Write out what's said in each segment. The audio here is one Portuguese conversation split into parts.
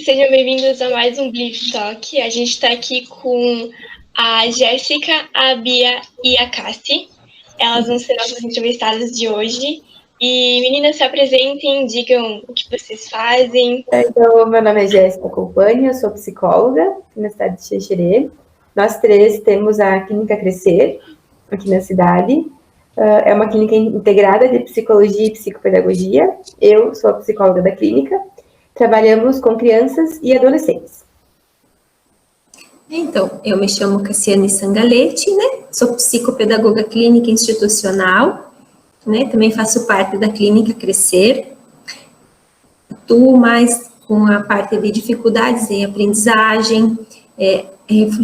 sejam bem-vindos a mais um Bliff Talk. A gente está aqui com a Jéssica, a Bia e a Cassi. Elas vão ser nossas entrevistadas de hoje. E, meninas, se apresentem, digam o que vocês fazem. Então, meu nome é Jéssica Companha, eu sou psicóloga aqui na cidade de Xerxerê. Nós três temos a Clínica Crescer, aqui na cidade. É uma clínica integrada de psicologia e psicopedagogia. Eu sou a psicóloga da clínica. Trabalhamos com crianças e adolescentes. Então, eu me chamo Cassiane Sangalete, né? Sou psicopedagoga clínica institucional, né? Também faço parte da Clínica Crescer. Atuo mais com a parte de dificuldades em aprendizagem,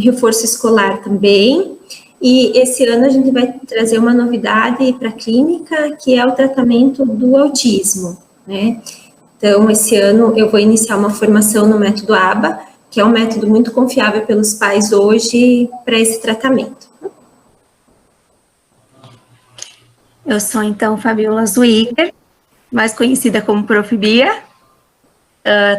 reforço escolar também. E esse ano a gente vai trazer uma novidade para a clínica, que é o tratamento do autismo, né? Então, esse ano eu vou iniciar uma formação no método ABA, que é um método muito confiável pelos pais hoje para esse tratamento. Eu sou, então, Fabiola Zuiker, mais conhecida como Prof. Bia.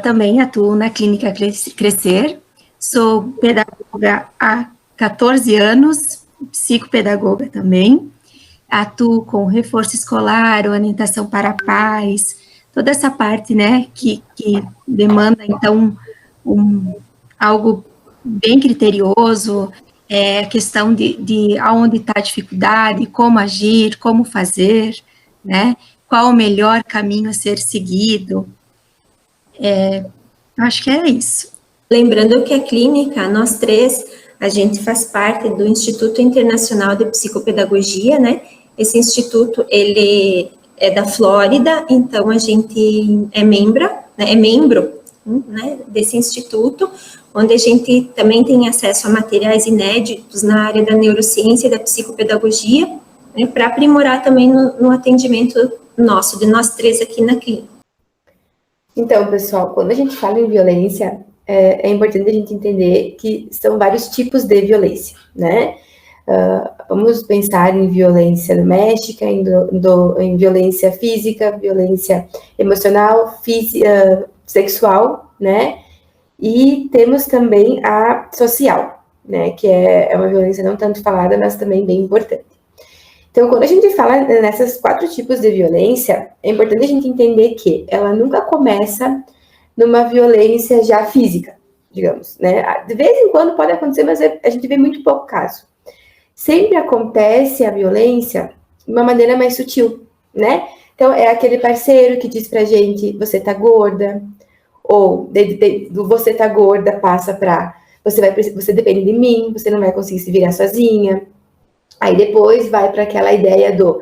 Também atuo na Clínica Crescer. Sou pedagoga há 14 anos, psicopedagoga também. Atuo com reforço escolar, orientação para pais, toda essa parte, né, que demanda, então, algo bem criterioso, a questão de aonde está a dificuldade, como agir, como fazer, né, qual o melhor caminho a ser seguido. Acho que é isso. Lembrando que a clínica, nós três, a gente faz parte do Instituto Internacional de Psicopedagogia, né? Esse instituto, ele é da Flórida, então a gente é membro, né, desse instituto, onde a gente também tem acesso a materiais inéditos na área da neurociência e da psicopedagogia, né, para aprimorar também no atendimento nosso, de nós três aqui na clínica. Então, pessoal, quando a gente fala em violência, é importante a gente entender que são vários tipos de violência, né? Vamos pensar em violência doméstica, em violência física, violência emocional, sexual, né? E temos também a social, né? Que é uma violência não tanto falada, mas também bem importante. Então, quando a gente fala nessas 4 tipos de violência, é importante a gente entender que ela nunca começa numa violência já física, digamos, né? De vez em quando pode acontecer, mas a gente vê muito pouco caso. Sempre acontece a violência de uma maneira mais sutil, né? Então, é aquele parceiro que diz pra gente, você tá gorda, ou você tá gorda passa pra, você depende de mim, você não vai conseguir se virar sozinha. Aí depois vai para aquela ideia do,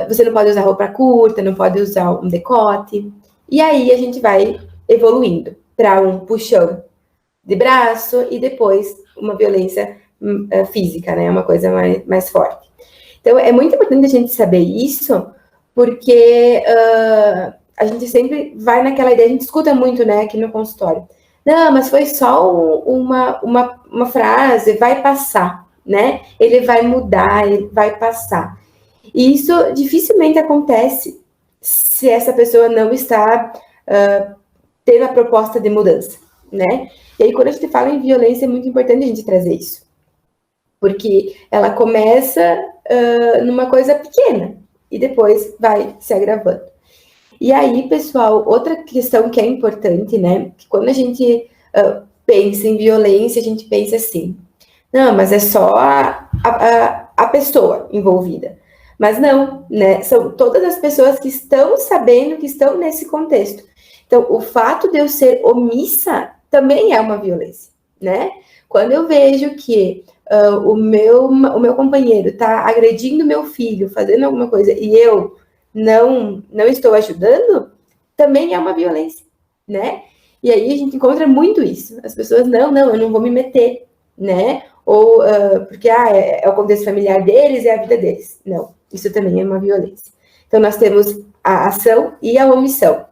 você não pode usar roupa curta, não pode usar um decote. E aí a gente vai evoluindo para um puxão de braço e depois uma violência física, né? Uma coisa mais forte. Então, é muito importante a gente saber isso, porque a gente sempre vai naquela ideia, a gente escuta muito, né, aqui no consultório. Não, mas foi só uma frase, vai passar, né? Ele vai mudar, ele vai passar. E isso dificilmente acontece se essa pessoa não está tendo a proposta de mudança, né? E aí, quando a gente fala em violência, é muito importante a gente trazer isso. Porque ela começa numa coisa pequena e depois vai se agravando. E aí, pessoal, outra questão que é importante, né? Que quando a gente pensa em violência, a gente pensa assim, não, mas é só a pessoa envolvida. Mas não, né? São todas as pessoas que estão sabendo que estão nesse contexto. Então, o fato de eu ser omissa também é uma violência, né? Quando eu vejo que o meu companheiro está agredindo meu filho, fazendo alguma coisa, e eu não estou ajudando, também é uma violência, né? E aí a gente encontra muito isso. As pessoas, não, eu não vou me meter, né? Ou porque é o contexto familiar deles, é a vida deles. Não, isso também é uma violência. Então, nós temos a ação e a omissão.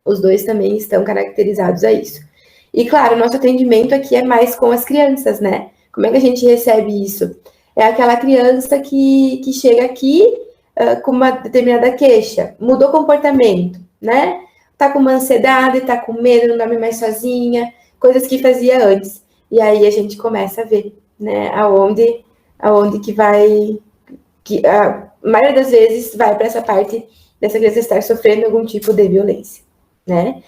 Os dois também estão caracterizados a isso. E, claro, o nosso atendimento aqui é mais com as crianças, né? Como é que a gente recebe isso? É aquela criança que chega aqui com uma determinada queixa, mudou o comportamento, né? tá com uma ansiedade, tá com medo, não dorme mais sozinha, coisas que fazia antes. E aí a gente começa a ver, né, aonde que vai, que a maioria das vezes vai para essa parte dessa criança estar sofrendo algum tipo de violência, né?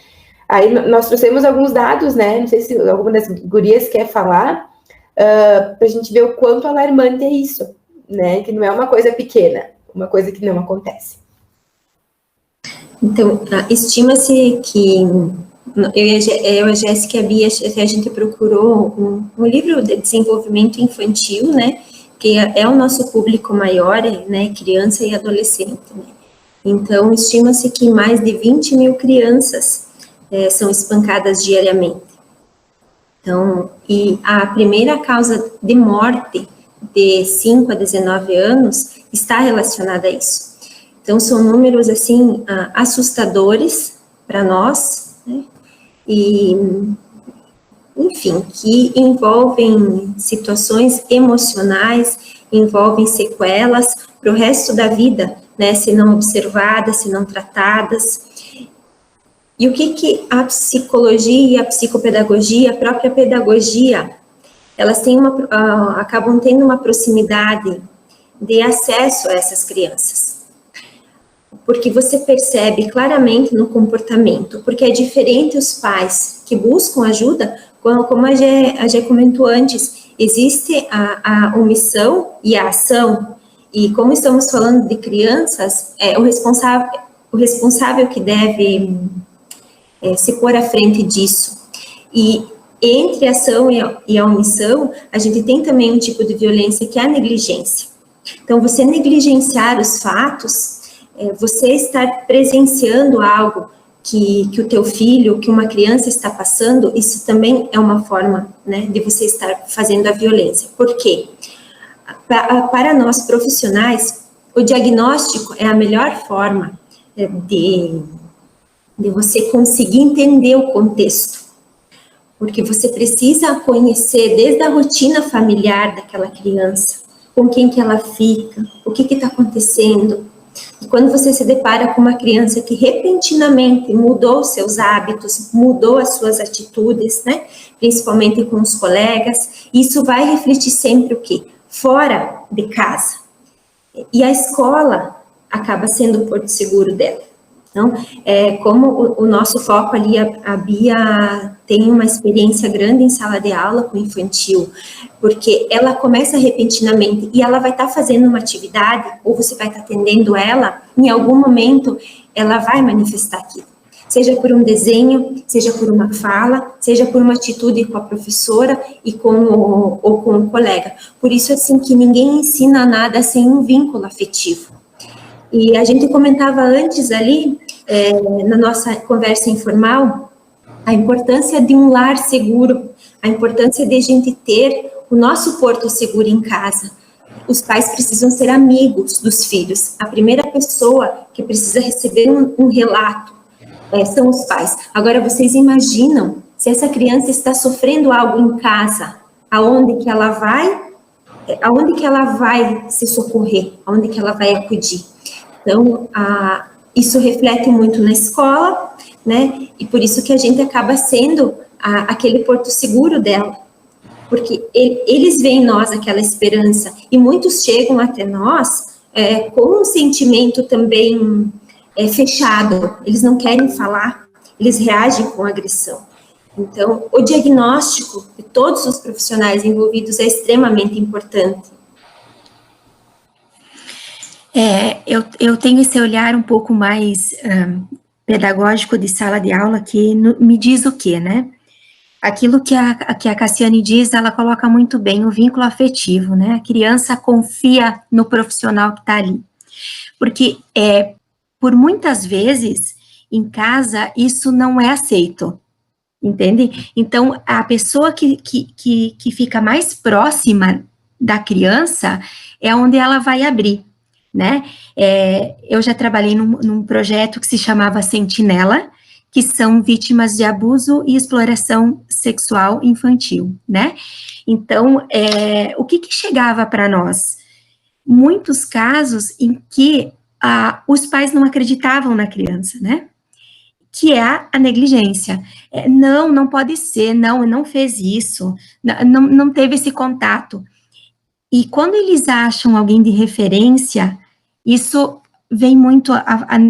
Aí nós trouxemos alguns dados, né? Não sei se alguma das gurias quer falar, para a gente ver o quanto alarmante é isso, né? Que não é uma coisa pequena, uma coisa que não acontece. Então, estima-se que eu, a Jéssica e a Bia, a gente procurou um livro de desenvolvimento infantil, né? Que é o nosso público maior, né? Criança e adolescente, né? Então, estima-se que mais de 20 mil crianças são espancadas diariamente. Então, e a primeira causa de morte de 5 a 19 anos está relacionada a isso. Então, são números, assim, assustadores para nós, né? E, enfim, que envolvem situações emocionais, envolvem sequelas para o resto da vida, né? Se não observadas, se não tratadas. E o que a psicologia, a psicopedagogia, a própria pedagogia, elas têm acabam tendo uma proximidade de acesso a essas crianças. Porque você percebe claramente no comportamento, porque é diferente os pais que buscam ajuda, como a Gê comentou antes, existe a omissão e a ação, e como estamos falando de crianças, é o responsável que deve se pôr à frente disso. E entre a ação e a omissão, a gente tem também um tipo de violência que é a negligência. Então, você negligenciar os fatos, você estar presenciando algo que o teu filho, que uma criança está passando, isso também é uma forma, né, de você estar fazendo a violência. Por quê? Para nós profissionais, o diagnóstico é a melhor forma de você conseguir entender o contexto, porque você precisa conhecer desde a rotina familiar daquela criança, com quem que ela fica, o que está acontecendo. E quando você se depara com uma criança que repentinamente mudou seus hábitos, mudou as suas atitudes, né, principalmente com os colegas, isso vai refletir sempre o quê? Fora de casa. E a escola acaba sendo o porto seguro dela. Então, como o nosso foco ali, a Bia tem uma experiência grande em sala de aula com infantil, porque ela começa repentinamente e ela vai estar fazendo uma atividade, ou você vai estar atendendo ela, em algum momento ela vai manifestar aquilo. Seja por um desenho, seja por uma fala, seja por uma atitude com a professora ou com o colega. Por isso, assim, que ninguém ensina nada sem um vínculo afetivo. E a gente comentava antes ali, na nossa conversa informal, a importância de um lar seguro, a importância de a gente ter o nosso porto seguro em casa. Os pais precisam ser amigos dos filhos. A primeira pessoa que precisa receber um relato são os pais. Agora, vocês imaginam se essa criança está sofrendo algo em casa, aonde que ela vai se socorrer, aonde que ela vai acudir. Então, isso reflete muito na escola, né? E por isso que a gente acaba sendo aquele porto seguro dela. Porque eles veem em nós aquela esperança. E muitos chegam até nós com um sentimento também fechado. Eles não querem falar, eles reagem com agressão. Então, o diagnóstico de todos os profissionais envolvidos é extremamente importante. Eu tenho esse olhar um pouco mais pedagógico de sala de aula que me diz o quê, né? Aquilo que a Cassiane diz, ela coloca muito bem, o vínculo afetivo, né? A criança confia no profissional que está ali. Porque, por muitas vezes, em casa, isso não é aceito, entende? Então, a pessoa que fica mais próxima da criança é onde ela vai abrir, né? Eu já trabalhei num projeto que se chamava Sentinela, que são vítimas de abuso e exploração sexual infantil, né? Então, o que chegava para nós? Muitos casos em que os pais não acreditavam na criança, né? que é a negligência. Não pode ser, não fez isso, não teve esse contato. E quando eles acham alguém de referência, isso vem muito,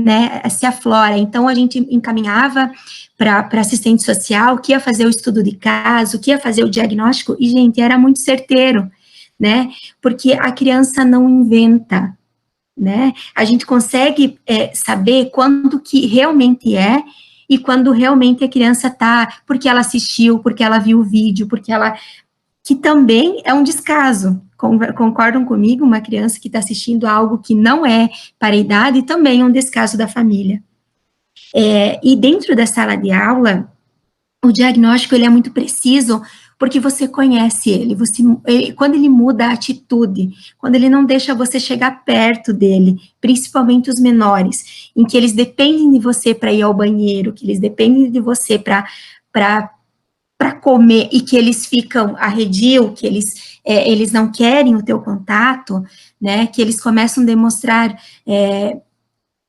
né, se aflora. Então, a gente encaminhava para assistente social, que ia fazer o estudo de caso, que ia fazer o diagnóstico, e, gente, era muito certeiro, né, porque a criança não inventa, né, a gente consegue saber quando que realmente é, e quando realmente a criança está, porque ela assistiu, porque ela viu o vídeo, porque ela, que também é um descaso. Concordam comigo? Uma criança que está assistindo algo que não é para a idade também é um descaso da família. E dentro da sala de aula, o diagnóstico ele é muito preciso, porque você conhece ele, quando ele muda a atitude, quando ele não deixa você chegar perto dele, principalmente os menores, em que eles dependem de você para ir ao banheiro, que eles dependem de você para comer, e que eles ficam arredio, que eles não querem o teu contato, né, que eles começam a demonstrar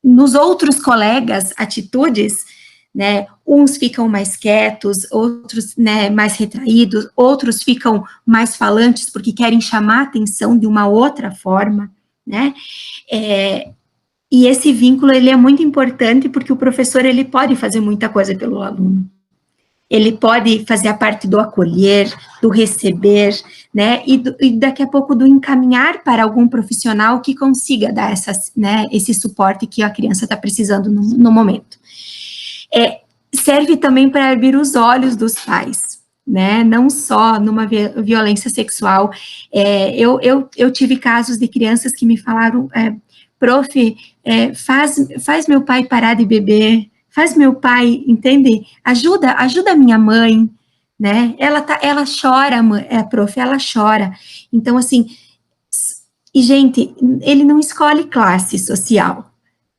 nos outros colegas atitudes, né, uns ficam mais quietos, outros, né, mais retraídos, outros ficam mais falantes porque querem chamar a atenção de uma outra forma, né, e esse vínculo, ele é muito importante porque o professor, ele pode fazer muita coisa pelo aluno. Ele pode fazer a parte do acolher, do receber, né, e daqui a pouco do encaminhar para algum profissional que consiga dar esse suporte que a criança está precisando no momento. Serve também para abrir os olhos dos pais, né, não só numa violência sexual. Eu tive casos de crianças que me falaram, prof, faz meu pai parar de beber, faz meu pai, entende? Ajuda a minha mãe, né? Ela chora, prof, ela chora. Então, assim, e, gente, ele não escolhe classe social,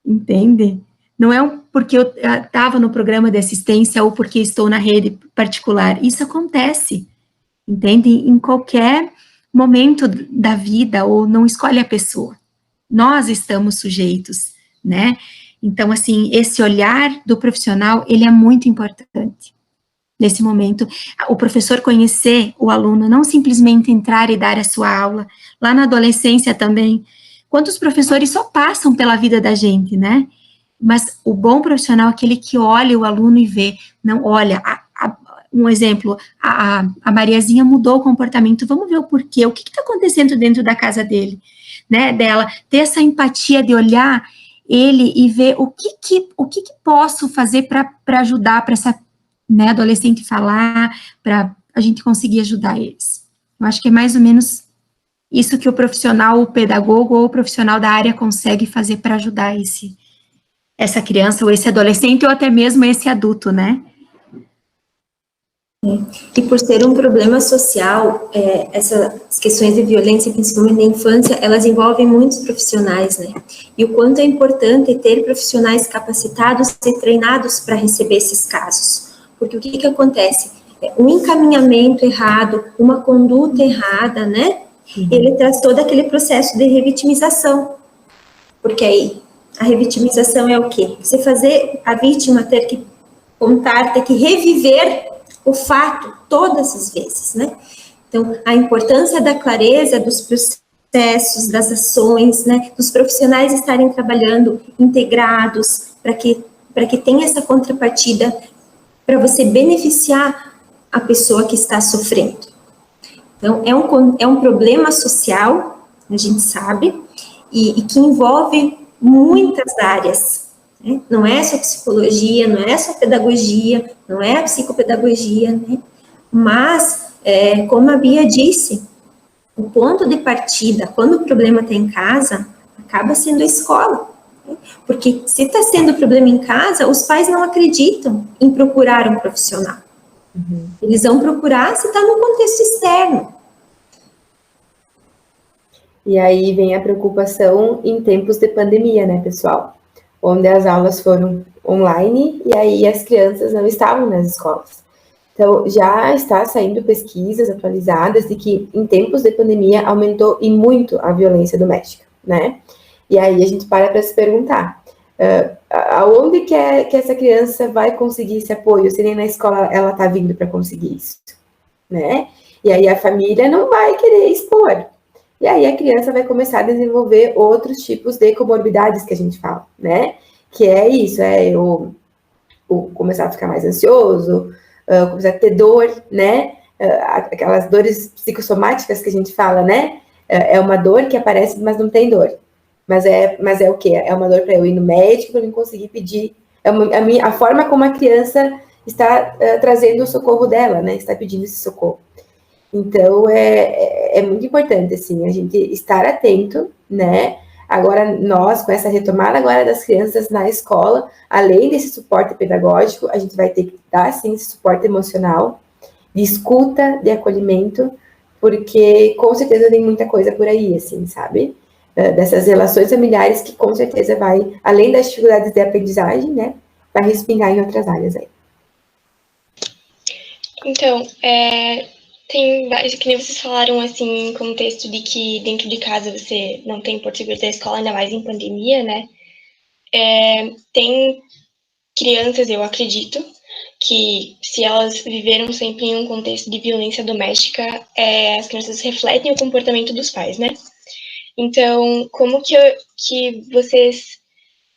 entende? Não é porque eu estava no programa de assistência ou porque estou na rede particular. Isso acontece, entende? Em qualquer momento da vida, ou não escolhe a pessoa. Nós estamos sujeitos, né? Então, assim, esse olhar do profissional, ele é muito importante. Nesse momento, o professor conhecer o aluno, não simplesmente entrar e dar a sua aula. Lá na adolescência também, quantos professores só passam pela vida da gente, né? Mas o bom profissional é aquele que olha o aluno e vê, não, olha, um exemplo, a Mariazinha mudou o comportamento, vamos ver o porquê, o que está acontecendo dentro da casa dele, né, dela, ter essa empatia de olhar ele e ver o que posso fazer para ajudar, para essa, né, adolescente falar, para a gente conseguir ajudar eles. Eu acho que é mais ou menos isso que o profissional, o pedagogo ou o profissional da área consegue fazer para ajudar essa criança ou esse adolescente ou até mesmo esse adulto, né? E por ser um problema social, essas questões de violência, principalmente na infância, elas envolvem muitos profissionais, né? E o quanto é importante ter profissionais capacitados e treinados para receber esses casos. Porque o que acontece? Um encaminhamento errado, uma conduta errada, né? Ele traz todo aquele processo de revitimização. Porque aí, a revitimização é o quê? Você fazer a vítima ter que contar, ter que reviver o fato todas as vezes, né? Então, a importância da clareza dos processos, das ações, né? Dos profissionais estarem trabalhando integrados para que tenha essa contrapartida para você beneficiar a pessoa que está sofrendo. Então, é um problema social, a gente sabe, e que envolve muitas áreas. Não é só psicologia, não é só pedagogia, não é a psicopedagogia, né? Mas, como a Bia disse, o ponto de partida, quando o problema está em casa, acaba sendo a escola. Né? Porque se está sendo problema em casa, os pais não acreditam em procurar um profissional. Eles vão procurar se está no contexto externo. E aí vem a preocupação em tempos de pandemia, né, pessoal? Onde as aulas foram online e aí as crianças não estavam nas escolas. Então, já está saindo pesquisas atualizadas de que em tempos de pandemia aumentou e muito a violência doméstica, né? E aí a gente para se perguntar, Aonde que essa criança vai conseguir esse apoio, se nem na escola ela está vindo para conseguir isso, né? E aí a família não vai querer expor. E aí a criança vai começar a desenvolver outros tipos de comorbidades que a gente fala, né? Que é isso, eu começar a ficar mais ansioso, começar a ter dor, né? Aquelas dores psicossomáticas que a gente fala, né? É uma dor que aparece, mas não tem dor. Mas é o quê? É uma dor para eu ir no médico, para eu não conseguir pedir. A forma como a criança está trazendo o socorro dela, né? Está pedindo esse socorro. Então, é muito importante, assim, a gente estar atento, né? Agora, nós, com essa retomada agora das crianças na escola, além desse suporte pedagógico, a gente vai ter que dar, sim, esse suporte emocional, de escuta, de acolhimento, porque, com certeza, tem muita coisa por aí, assim, sabe? Dessas relações familiares que, com certeza, vai, além das dificuldades de aprendizagem, né? Vai respingar em outras áreas aí. Então, tem vários, que nem vocês falaram, assim, em contexto de que dentro de casa você não tem português da escola, ainda mais em pandemia, né? Tem crianças, eu acredito, que se elas viveram sempre em um contexto de violência doméstica, as crianças refletem o comportamento dos pais, né? Então, como que vocês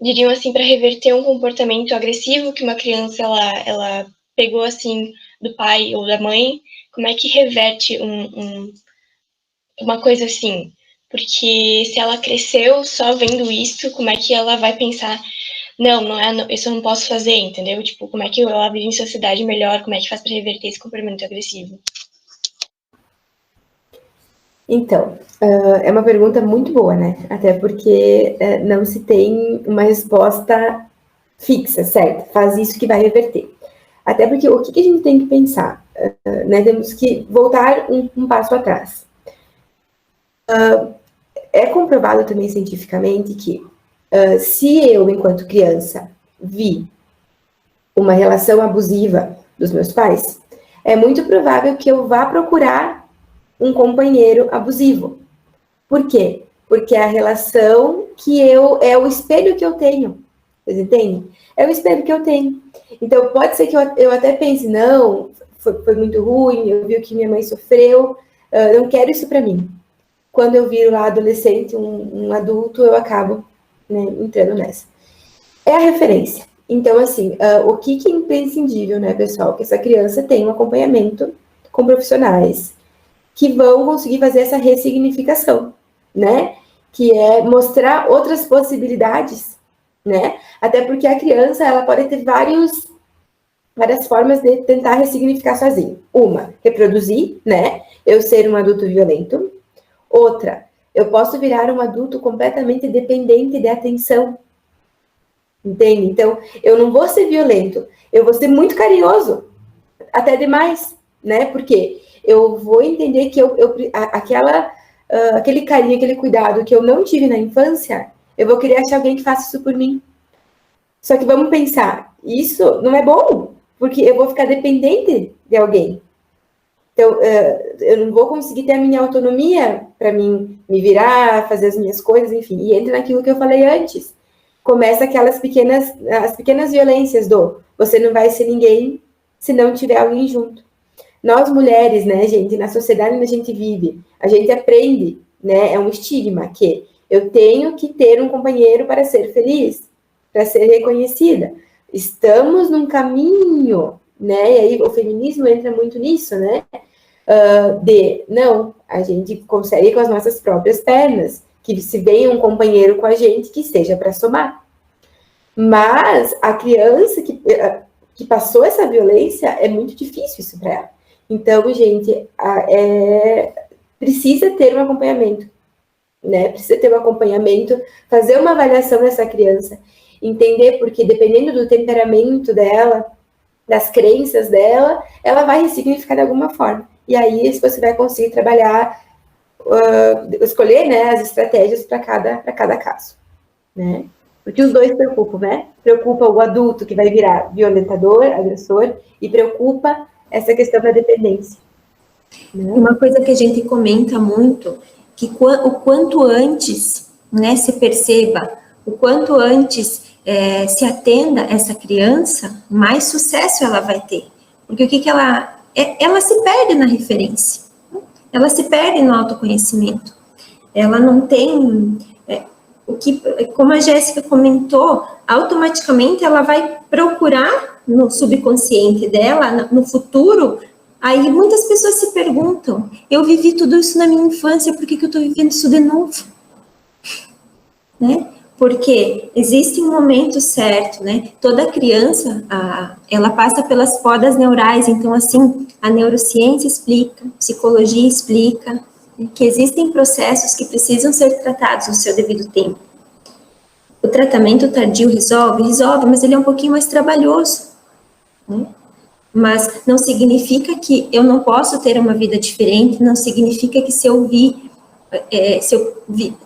diriam, assim, para reverter um comportamento agressivo que uma criança, ela pegou, assim, do pai ou da mãe, como é que reverte uma coisa assim? Porque se ela cresceu só vendo isso, como é que ela vai pensar, isso eu não posso fazer, entendeu? Tipo, como é que ela vive em sociedade melhor, como é que faz para reverter esse comportamento agressivo? Então, é uma pergunta muito boa, né? Até porque não se tem uma resposta fixa, certo? Faz isso que vai reverter. Até porque o que a gente tem que pensar? Né? Temos que voltar um passo atrás. É comprovado também cientificamente que se eu, enquanto criança, vi uma relação abusiva dos meus pais, é muito provável que eu vá procurar um companheiro abusivo. Por quê? Porque a relação que é o espelho que eu tenho. Vocês entendem? É o espelho que eu tenho. Então, pode ser que eu até pense, não, foi muito ruim, eu vi o que minha mãe sofreu, não quero isso para mim. Quando eu viro lá adolescente, um adulto, eu acabo, né, entrando nessa. É a referência. Então, assim, o que é imprescindível, né, pessoal? Que essa criança tenha um acompanhamento com profissionais que vão conseguir fazer essa ressignificação, né? Que é mostrar outras possibilidades, né? Até porque a criança, ela pode ter várias formas de tentar ressignificar sozinho. Uma, reproduzir, né? Eu ser um adulto violento. Outra, eu posso virar um adulto completamente dependente de atenção. Entende? Então, eu não vou ser violento, eu vou ser muito carinhoso, até demais, né? Porque eu vou entender que aquele carinho, aquele cuidado que eu não tive na infância, eu vou querer achar alguém que faça isso por mim. Só que vamos pensar, isso não é bom, porque eu vou ficar dependente de alguém. Então, eu não vou conseguir ter a minha autonomia para mim me virar, fazer as minhas coisas, enfim. E entra naquilo que eu falei antes. Começa as pequenas violências você não vai ser ninguém se não tiver alguém junto. Nós mulheres, né, gente, na sociedade onde a gente vive, a gente aprende, né, é um estigma que eu tenho que ter um companheiro para ser feliz, para ser reconhecida. Estamos num caminho, né, e aí o feminismo entra muito nisso, né, não, a gente consegue com as nossas próprias pernas, que se venha um companheiro com a gente que seja para somar. Mas a criança que passou essa violência, é muito difícil isso para ela. Então, gente, precisa ter um acompanhamento, né? Precisa ter um acompanhamento, fazer uma avaliação dessa criança, entender porque dependendo do temperamento dela, das crenças dela, ela vai ressignificar de alguma forma. E aí você vai conseguir trabalhar, escolher, né, as estratégias para cada caso, né? Porque os dois preocupam, né? Preocupa o adulto que vai virar violentador, agressor, e preocupa essa questão da dependência. Né? Uma coisa que a gente comenta muito, que o quanto antes, né, se perceba o quanto antes se atenda essa criança, mais sucesso ela vai ter. Porque o que ela se perde na referência, ela se perde no autoconhecimento, ela não tem, como a Jéssica comentou, automaticamente ela vai procurar no subconsciente dela, no futuro. Aí muitas pessoas se perguntam, eu vivi tudo isso na minha infância, por que eu estou vivendo isso de novo? Né? Porque existe um momento certo, né? Toda criança, ela passa pelas podas neurais, então, assim, a neurociência explica, a psicologia explica, né, que existem processos que precisam ser tratados no seu devido tempo. O tratamento tardio resolve, mas ele é um pouquinho mais trabalhoso, né? Mas não significa que eu não posso ter uma vida diferente, não significa que se eu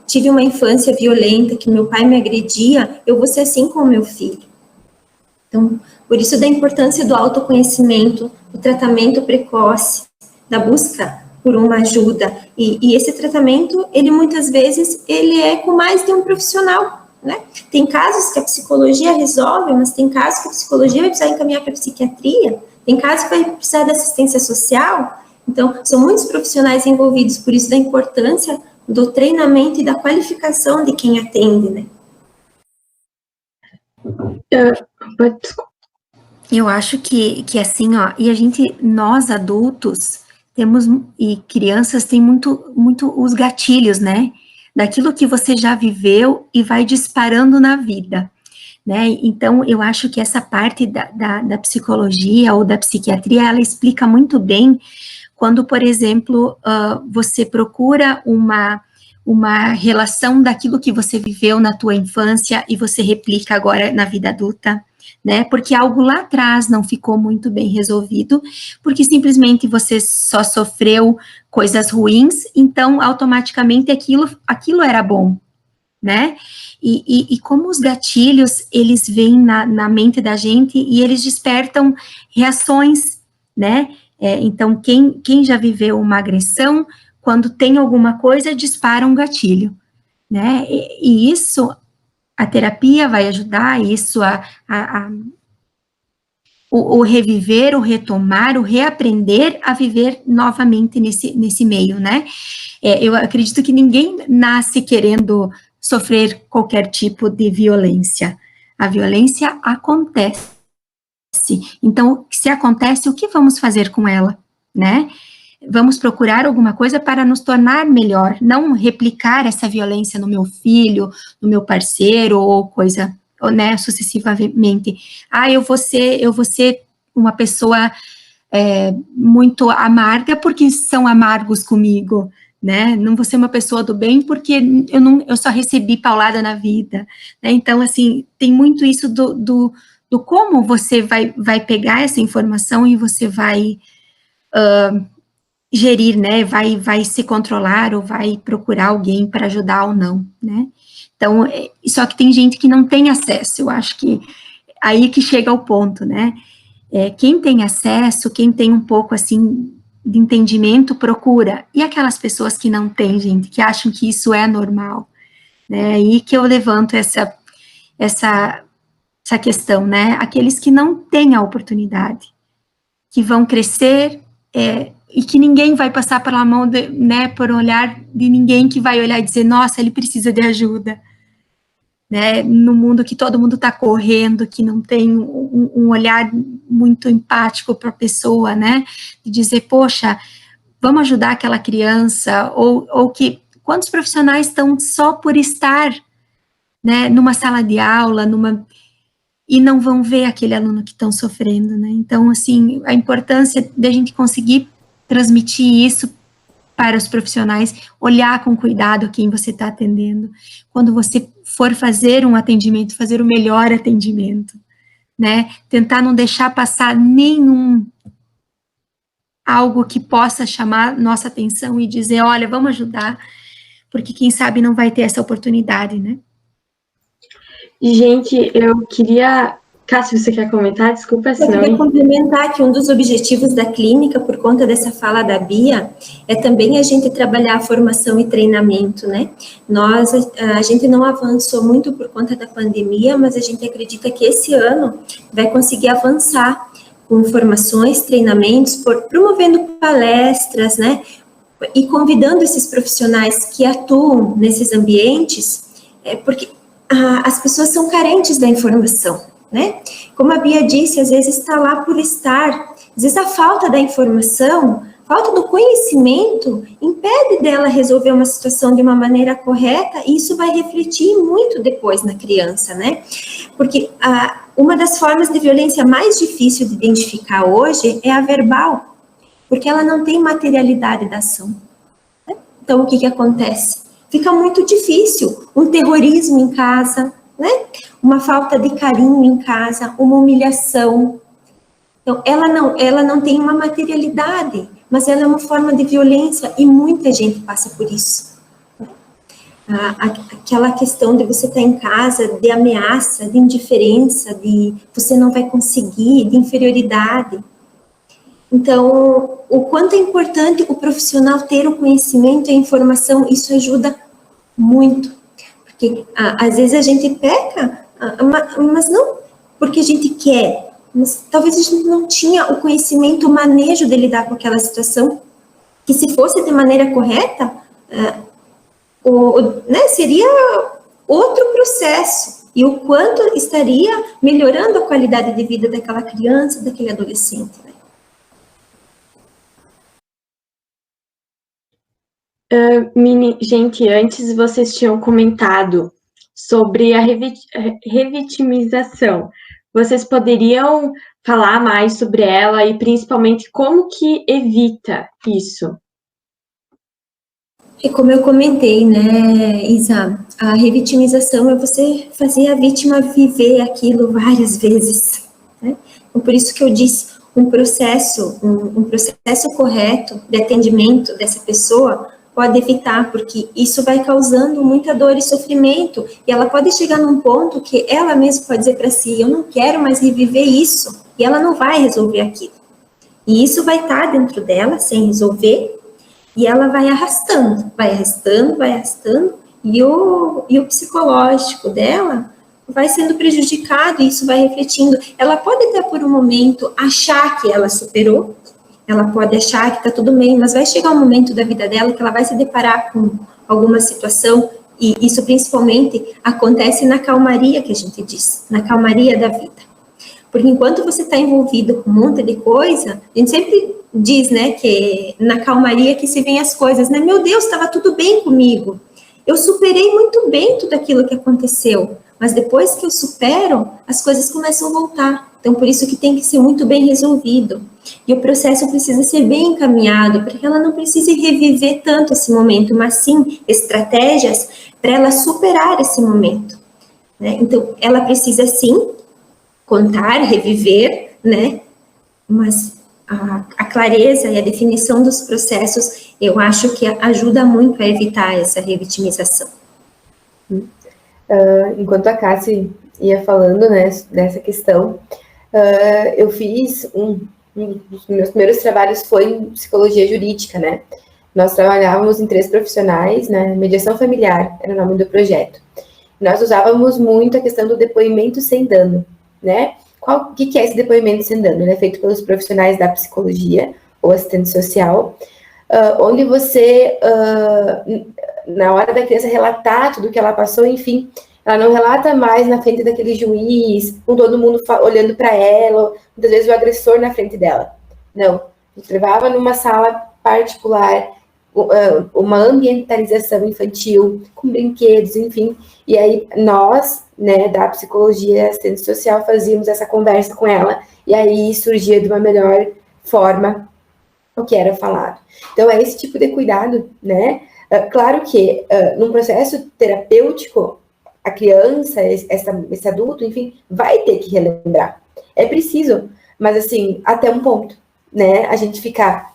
tive uma infância violenta, que meu pai me agredia, eu vou ser assim com o meu filho. Então, por isso da importância do autoconhecimento, do tratamento precoce, da busca por uma ajuda. E esse tratamento, ele muitas vezes, ele é com mais de um profissional, né? Tem casos que a psicologia resolve, mas tem casos que a psicologia vai precisar encaminhar para a psiquiatria, tem casos que vai precisar de assistência social. Então, são muitos profissionais envolvidos, por isso da importância do treinamento e da qualificação de quem atende, né? Eu acho que assim, ó, e nós adultos temos, e crianças têm muito os gatilhos, né? Daquilo que você já viveu e vai disparando na vida, né? Então, eu acho que essa parte da psicologia ou da psiquiatria, ela explica muito bem quando, por exemplo, você procura uma relação daquilo que você viveu na tua infância e você replica agora na vida adulta, né? Porque algo lá atrás não ficou muito bem resolvido, porque simplesmente você só sofreu coisas ruins, então automaticamente aquilo era bom, né? E como os gatilhos, eles vêm na mente da gente e eles despertam reações, né? Então, quem já viveu uma agressão, quando tem alguma coisa, dispara um gatilho, né? E isso, a terapia vai ajudar, isso o reviver, o retomar, o reaprender a viver novamente nesse meio, né? Eu acredito que ninguém nasce querendo sofrer qualquer tipo de violência. A violência acontece. Então, se acontece, o que vamos fazer com ela, né? Vamos procurar alguma coisa para nos tornar melhor, não replicar essa violência no meu filho, no meu parceiro, ou coisa, né, sucessivamente. Eu vou ser uma pessoa muito amarga porque são amargos comigo, né? Não vou ser uma pessoa do bem porque eu só recebi paulada na vida, né? Então, assim, tem muito isso do como você vai pegar essa informação e você vai gerir, né, vai se controlar ou vai procurar alguém para ajudar ou não, né? Então, só que tem gente que não tem acesso, eu acho que aí que chega o ponto, né? Quem tem acesso, quem tem um pouco, assim, de entendimento, procura. E aquelas pessoas que não têm, gente, que acham que isso é normal, né? Aí que eu levanto essa questão, né? Aqueles que não têm a oportunidade, que vão crescer, e que ninguém vai passar pela mão, né, por olhar de ninguém que vai olhar e dizer, nossa, ele precisa de ajuda, né, no mundo que todo mundo está correndo, que não tem um olhar muito empático para a pessoa, né, de dizer, poxa, vamos ajudar aquela criança, ou que, quantos profissionais estão só por estar, né, numa sala de aula, e não vão ver aquele aluno que estão sofrendo, né, então, assim, a importância da gente conseguir transmitir isso para os profissionais, olhar com cuidado quem você está atendendo, quando você for fazer um atendimento, fazer o melhor atendimento, né, tentar não deixar passar algo que possa chamar nossa atenção e dizer, olha, vamos ajudar, porque quem sabe não vai ter essa oportunidade, né. Gente, eu queria Cássio, você quer comentar? Desculpa, Eu queria senão... complementar que um dos objetivos da clínica, por conta dessa fala da Bia, é também a gente trabalhar a formação e treinamento, né? A gente não avançou muito por conta da pandemia, mas a gente acredita que esse ano vai conseguir avançar com formações, treinamentos, promovendo palestras, né? E convidando esses profissionais que atuam nesses ambientes, porque as pessoas são carentes da informação, né? Como a Bia disse, às vezes está lá por estar, às vezes a falta da informação, falta do conhecimento, impede dela resolver uma situação de uma maneira correta, e isso vai refletir muito depois na criança, né? Porque uma das formas de violência mais difícil de identificar hoje é a verbal, porque ela não tem materialidade da ação, né? Então, o que acontece? Fica muito difícil um terrorismo em casa, né? Uma falta de carinho em casa, uma humilhação. Então, ela não tem uma materialidade, mas ela é uma forma de violência e muita gente passa por isso. Aquela questão de você estar em casa, de ameaça, de indiferença, de você não vai conseguir, de inferioridade. Então, o quanto é importante o profissional ter o conhecimento e a informação, isso ajuda muito. Porque às vezes a gente peca, mas não porque a gente quer, mas talvez a gente não tinha o conhecimento, o manejo de lidar com aquela situação, que se fosse de maneira correta, né, seria outro processo, e o quanto estaria melhorando a qualidade de vida daquela criança, daquele adolescente, né? Gente, antes vocês tinham comentado sobre a revitimização. Vocês poderiam falar mais sobre ela e principalmente como que evita isso? E como eu comentei, né, Isa, a revitimização é você fazer a vítima viver aquilo várias vezes, né? Então, por isso que eu disse, um processo correto de atendimento dessa pessoa pode evitar, porque isso vai causando muita dor e sofrimento, e ela pode chegar num ponto que ela mesma pode dizer para si, eu não quero mais reviver isso, e ela não vai resolver aquilo. E isso vai estar dentro dela, sem resolver, e ela vai arrastando, e o psicológico dela vai sendo prejudicado, e isso vai refletindo. Ela pode até por um momento achar que ela superou, ela pode achar que está tudo bem, mas vai chegar um momento da vida dela que ela vai se deparar com alguma situação, e isso principalmente acontece na calmaria que a gente diz, na calmaria da vida. Porque enquanto você está envolvido com um monte de coisa, a gente sempre diz, né, que na calmaria que se vê as coisas, né? Meu Deus, estava tudo bem comigo. Eu superei muito bem tudo aquilo que aconteceu, mas depois que eu supero, as coisas começam a voltar. Então, por isso que tem que ser muito bem resolvido. E o processo precisa ser bem encaminhado, para que ela não precise reviver tanto esse momento, mas sim estratégias para ela superar esse momento, né? Então, ela precisa sim contar, reviver, né? Mas a clareza e a definição dos processos, eu acho que ajuda muito a evitar essa revitimização. Enquanto a Cássia ia falando, né, dessa questão, eu fiz um dos meus primeiros trabalhos foi em psicologia jurídica, né? Nós trabalhávamos em 3 profissionais, né? Mediação familiar era o nome do projeto. Nós usávamos muito a questão do depoimento sem dano, né? O que é esse depoimento sem dano? Ele é feito pelos profissionais da psicologia ou assistente social, onde você, na hora da criança relatar tudo que ela passou, enfim, ela não relata mais na frente daquele juiz, com todo mundo olhando para ela, muitas vezes o agressor na frente dela. Não, a gente levava numa sala particular, uma ambientalização infantil, com brinquedos, enfim, e aí nós, né, da psicologia assistente social, fazíamos essa conversa com ela, e aí surgia de uma melhor forma o que era falado. Então, é esse tipo de cuidado, né? Claro que, num processo terapêutico, a criança, esse adulto, enfim, vai ter que relembrar. É preciso, mas, assim, até um ponto, né? A gente ficar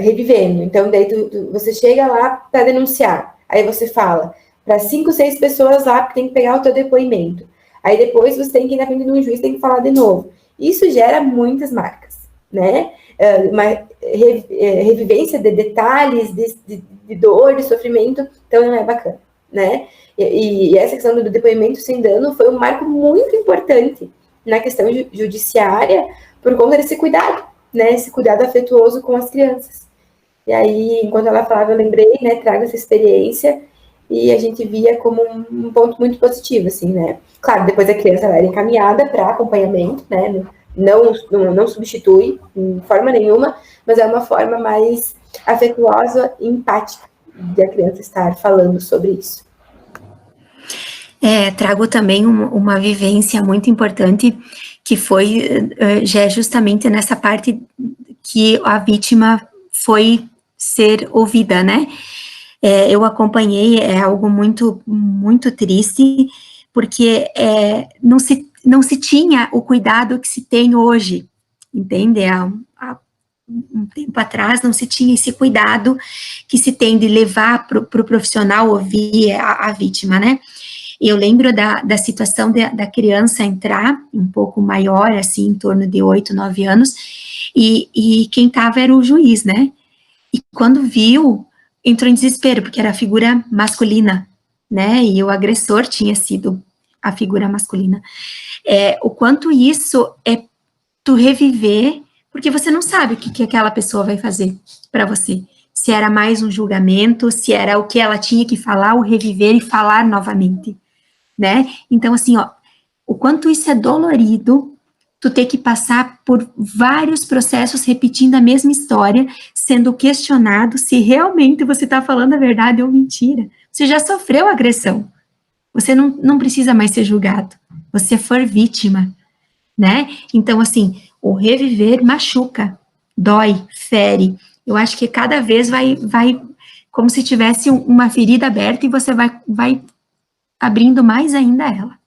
revivendo. Então, daí você chega lá para denunciar. Aí você fala para 5, 6 pessoas lá, porque tem que pegar o teu depoimento. Aí depois você tem que ir na frente de um juiz, tem que falar de novo. Isso gera muitas marcas, né? Uma revivência de detalhes, de dor, de sofrimento, então não é bacana, né? E essa questão do depoimento sem dano foi um marco muito importante na questão judiciária por conta desse cuidado, né? Esse cuidado afetuoso com as crianças. E aí, enquanto ela falava, eu lembrei, né? Trago essa experiência e a gente via como um ponto muito positivo, assim, né? Claro, depois a criança era encaminhada para acompanhamento, né? Não substitui de forma nenhuma, mas é uma forma mais afetuosa e empática de a criança estar falando sobre isso. Trago também uma vivência muito importante, que foi já justamente nessa parte que a vítima foi ser ouvida, né? Eu acompanhei, é algo muito, muito triste, porque não se tinha o cuidado que se tem hoje, entende? Há um tempo atrás não se tinha esse cuidado que se tem de levar para o profissional ouvir a vítima, né? Eu lembro da situação da criança entrar um pouco maior, assim, em torno de 8, 9 anos, e quem estava era o juiz, né? E quando viu, entrou em desespero, porque era a figura masculina, né? E o agressor tinha sido a figura masculina. O quanto isso é tu reviver, porque você não sabe o que aquela pessoa vai fazer para você. Se era mais um julgamento, se era o que ela tinha que falar, o reviver e falar novamente, né? Então, assim, ó, o quanto isso é dolorido, tu ter que passar por vários processos repetindo a mesma história, sendo questionado se realmente você está falando a verdade ou mentira. Você já sofreu agressão. Você não precisa mais ser julgado. Você for vítima, né? Então, assim, o reviver machuca, dói, fere. Eu acho que cada vez vai como se tivesse uma ferida aberta e você vai abrindo mais ainda ela,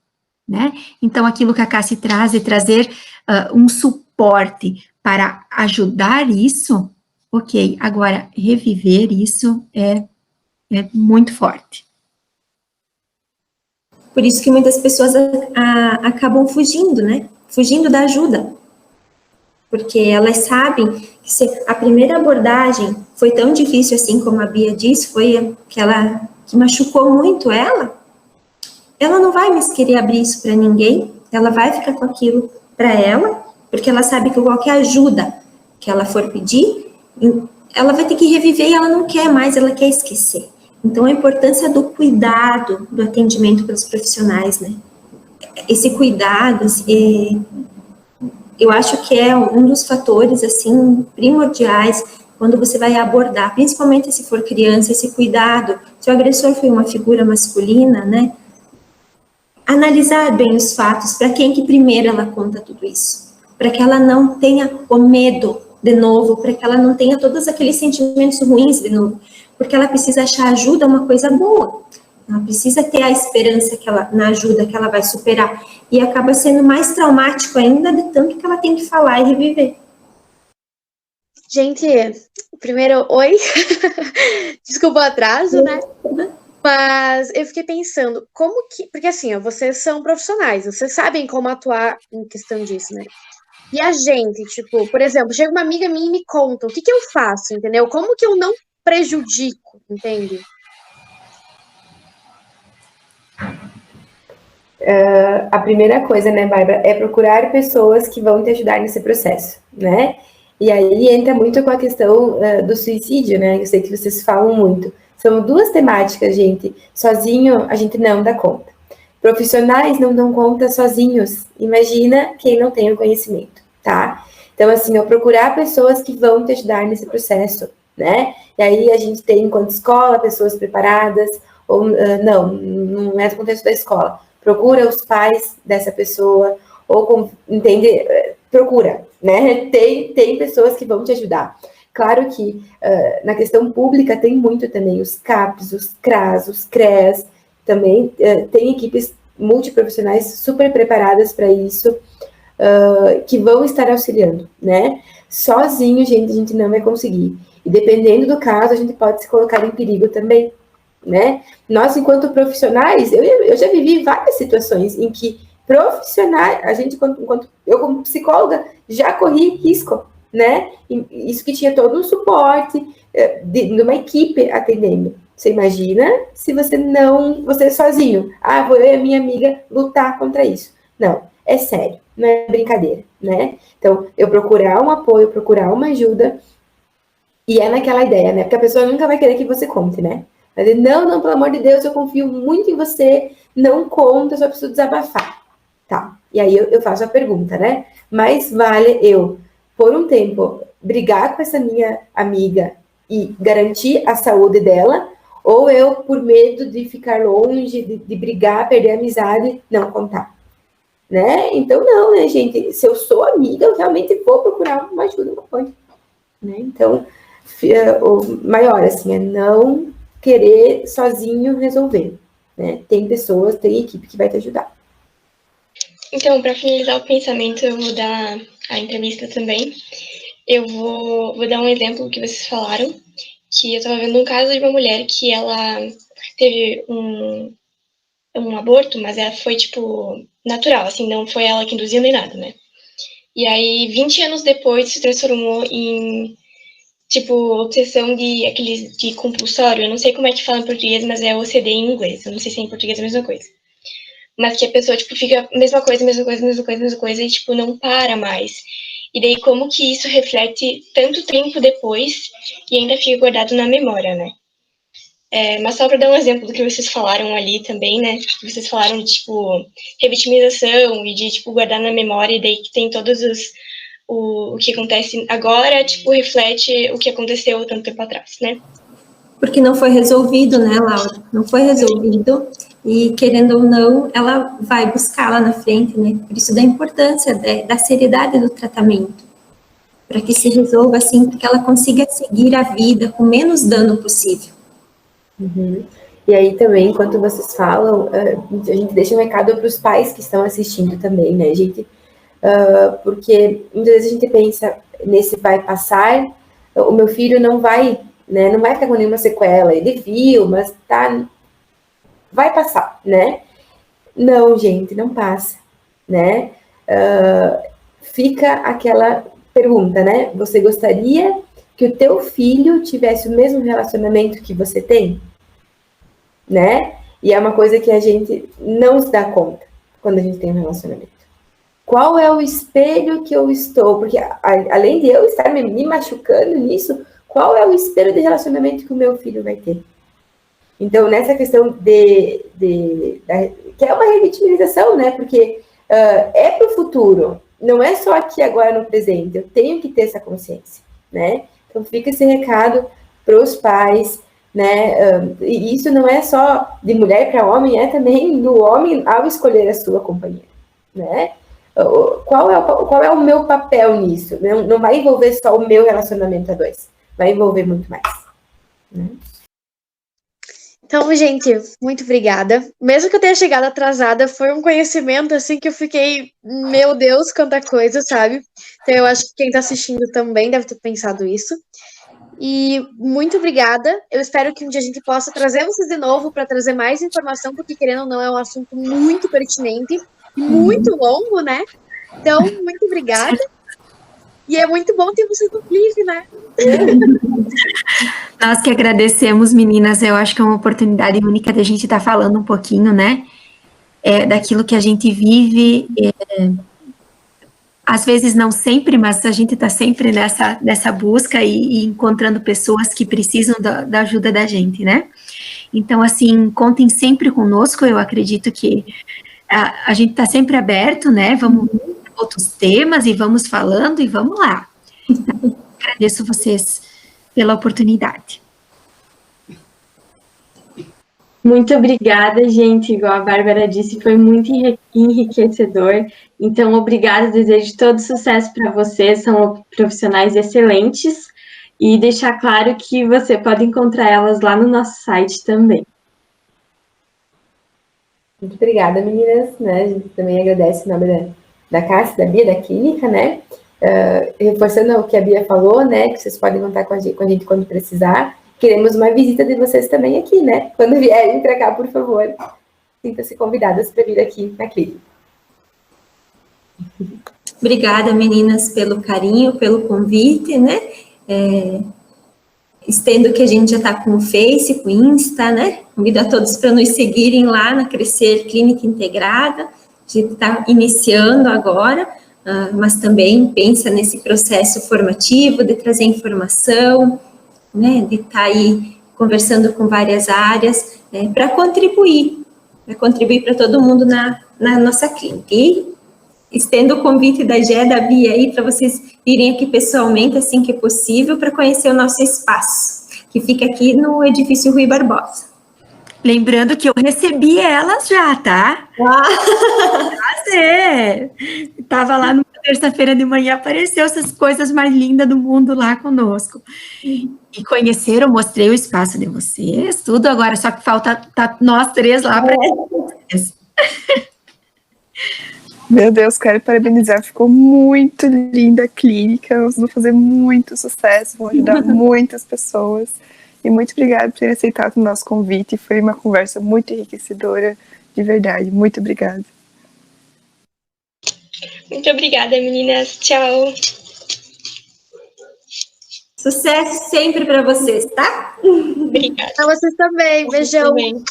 né? Então, aquilo que a Cassi traz é trazer um suporte para ajudar isso, ok. Agora, reviver isso é muito forte. Por isso que muitas pessoas acabam fugindo, né? Fugindo da ajuda. Porque elas sabem que se a primeira abordagem foi tão difícil assim, como a Bia disse, foi aquela que machucou muito ela não vai mais querer abrir isso para ninguém, ela vai ficar com aquilo para ela, porque ela sabe que qualquer ajuda que ela for pedir, ela vai ter que reviver e ela não quer mais, ela quer esquecer. Então, a importância do cuidado, do atendimento pelos profissionais, né? Esse cuidado, eu acho que é um dos fatores, assim, primordiais quando você vai abordar, principalmente se for criança, esse cuidado. Se o agressor foi uma figura masculina, né? Analisar bem os fatos, para quem que primeiro ela conta tudo isso, para que ela não tenha o medo de novo, para que ela não tenha todos aqueles sentimentos ruins de novo, porque ela precisa achar ajuda uma coisa boa, ela precisa ter a esperança na ajuda que ela vai superar, e acaba sendo mais traumático ainda de tanto que ela tem que falar e reviver. Gente, primeiro, oi, desculpa o atraso, né? Mas eu fiquei pensando, como que... Porque assim, ó, vocês são profissionais, vocês sabem como atuar em questão disso, né? E a gente, tipo, por exemplo, chega uma amiga minha e me conta, o que que eu faço, entendeu? Como que eu não prejudico, entende? A primeira coisa, né, Bárbara, é procurar pessoas que vão te ajudar nesse processo, né? E aí entra muito com a questão do suicídio, né? Eu sei que vocês falam muito. São duas temáticas, gente. Sozinho, a gente não dá conta. Profissionais não dão conta sozinhos. Imagina quem não tem o conhecimento, tá? Então, assim, procurar pessoas que vão te ajudar nesse processo, né? E aí a gente tem, enquanto escola, pessoas preparadas, ou não é do contexto da escola. Procura os pais dessa pessoa, ou entende, procura, né? Tem pessoas que vão te ajudar. Claro que na questão pública tem muito também os CAPs, os CRAS, os CREAS, também tem equipes multiprofissionais super preparadas para isso, que vão estar auxiliando, né? Sozinho, gente, a gente não vai conseguir. E dependendo do caso, a gente pode se colocar em perigo também, né? Nós, enquanto profissionais, eu já vivi várias situações em que profissionais, a gente, eu como psicóloga, já corri risco, né? E isso que tinha todo um suporte de uma equipe atendendo. Você imagina se você sozinho, vou eu e a minha amiga lutar contra isso. Não, é sério, não é brincadeira, né? Então, eu procurar um apoio, procurar uma ajuda, e é naquela ideia, né? Porque a pessoa nunca vai querer que você conte, né? Vai dizer, não, pelo amor de Deus, eu confio muito em você, não conta, eu só preciso desabafar. Tá, e aí eu faço a pergunta, né? Mas vale eu, por um tempo, brigar com essa minha amiga e garantir a saúde dela, ou eu, por medo de ficar longe, de brigar, perder a amizade, não contar, né? Então, não, né, gente? Se eu sou amiga, eu realmente vou procurar uma ajuda, uma coisa, né? Então, o maior, assim, é não querer sozinho resolver, né? Tem pessoas, tem equipe que vai te ajudar. Então, para finalizar o pensamento, eu vou dar a entrevista também. Eu vou dar um exemplo do que vocês falaram, que eu estava vendo um caso de uma mulher que ela teve um aborto, mas ela foi, tipo, natural, assim, não foi ela que induziu nem nada, né? E aí, 20 anos depois, se transformou em, tipo, obsessão de compulsório. Eu não sei como é que fala em português, mas é OCD em inglês. Eu não sei se é em português a mesma coisa. Mas que a pessoa, tipo, fica mesma coisa, e, tipo, não para mais. E daí, como que isso reflete tanto tempo depois e ainda fica guardado na memória, né? Mas só para dar um exemplo do que vocês falaram ali também, né? Vocês falaram de, tipo, revitimização e de, tipo, guardar na memória, e daí que tem todos o que acontece agora, tipo, reflete o que aconteceu tanto tempo atrás, né? Porque não foi resolvido, né, Laura? Não foi resolvido e, querendo ou não, ela vai buscar lá na frente, né? Por isso da importância da seriedade do tratamento, para que se resolva assim, para que ela consiga seguir a vida com menos dano possível. Uhum. E aí também, enquanto vocês falam, a gente deixa um recado para os pais que estão assistindo também, né, gente? Porque muitas vezes a gente pensa nesse vai passar, o meu filho não vai, né, não vai ficar com nenhuma sequela, ele viu, mas vai passar, né? Não, gente, não passa, né? Fica aquela pergunta, né? Você gostaria que o teu filho tivesse o mesmo relacionamento que você tem? Né? E é uma coisa que a gente não se dá conta quando a gente tem um relacionamento. Qual é o espelho que eu estou? Porque além de eu estar me machucando nisso, qual é o espelho de relacionamento que o meu filho vai ter? Então, nessa questão que é uma revitimização, né? Porque é para o futuro, não é só aqui agora no presente. Eu tenho que ter essa consciência, né? Então, fica esse recado para os pais, né? E isso não é só de mulher para homem, é também do homem ao escolher a sua companheira, né? Qual é o meu papel nisso? Não vai envolver só o meu relacionamento a dois, vai envolver muito mais, né? Então, gente, muito obrigada. Mesmo que eu tenha chegado atrasada, foi um conhecimento, assim, que eu fiquei, meu Deus, quanta coisa, sabe? Então, eu acho que quem tá assistindo também deve ter pensado isso. E muito obrigada. Eu espero que um dia a gente possa trazer vocês de novo para trazer mais informação, porque, querendo ou não, é um assunto muito pertinente e muito longo, né? Então, muito obrigada. E é muito bom ter vocês no Clive, né? Nós que agradecemos, meninas. Eu acho que é uma oportunidade única de a gente estar falando um pouquinho, né? Daquilo que a gente vive. Às vezes não sempre, mas a gente está sempre nessa busca e encontrando pessoas que precisam da ajuda da gente, né? Então, assim, contem sempre conosco. Eu acredito que a gente está sempre aberto, né? Vamos outros temas e vamos falando e vamos lá. Agradeço vocês pela oportunidade. Muito obrigada, gente. Igual a Bárbara disse, foi muito enriquecedor. Então, obrigada, desejo todo sucesso para vocês, são profissionais excelentes. E deixar claro que você pode encontrar elas lá no nosso site também. Muito obrigada, meninas, né? A gente também agradece em nome da Cássia, da Bia, da clínica, né? Reforçando o que a Bia falou, né? Que vocês podem contar com a gente quando precisar. Queremos uma visita de vocês também aqui, né? Quando vierem para cá, por favor, sintam-se convidadas para vir aqui na clínica. Obrigada, meninas, pelo carinho, pelo convite, né? Estendo que a gente já está com o Face, com o Insta, né? Convido a todos para nos seguirem lá na Crescer Clínica Integrada. A gente está iniciando agora, mas também pensa nesse processo formativo, de trazer informação, né? De estar aí conversando com várias áreas, né? Para contribuir para todo mundo na nossa clínica. E estendo o convite da Gé, da Bia aí, para vocês virem aqui pessoalmente, assim que possível, para conhecer o nosso espaço, que fica aqui no edifício Rui Barbosa. Lembrando que eu recebi elas já, tá? Prazer! Estava lá numa terça-feira de manhã, apareceu essas coisas mais lindas do mundo lá conosco. E conheceram, mostrei o espaço de vocês, tudo agora, só que falta tá nós três lá para vocês. Meu Deus, quero parabenizar, ficou muito linda a clínica, nós vamos fazer muito sucesso, vão ajudar muitas pessoas. E muito obrigada por ter aceitado o nosso convite, foi uma conversa muito enriquecedora, de verdade, muito obrigada. Muito obrigada, meninas. Tchau. Sucesso sempre para vocês, tá? Obrigada. Pra vocês também. Beijão. Também.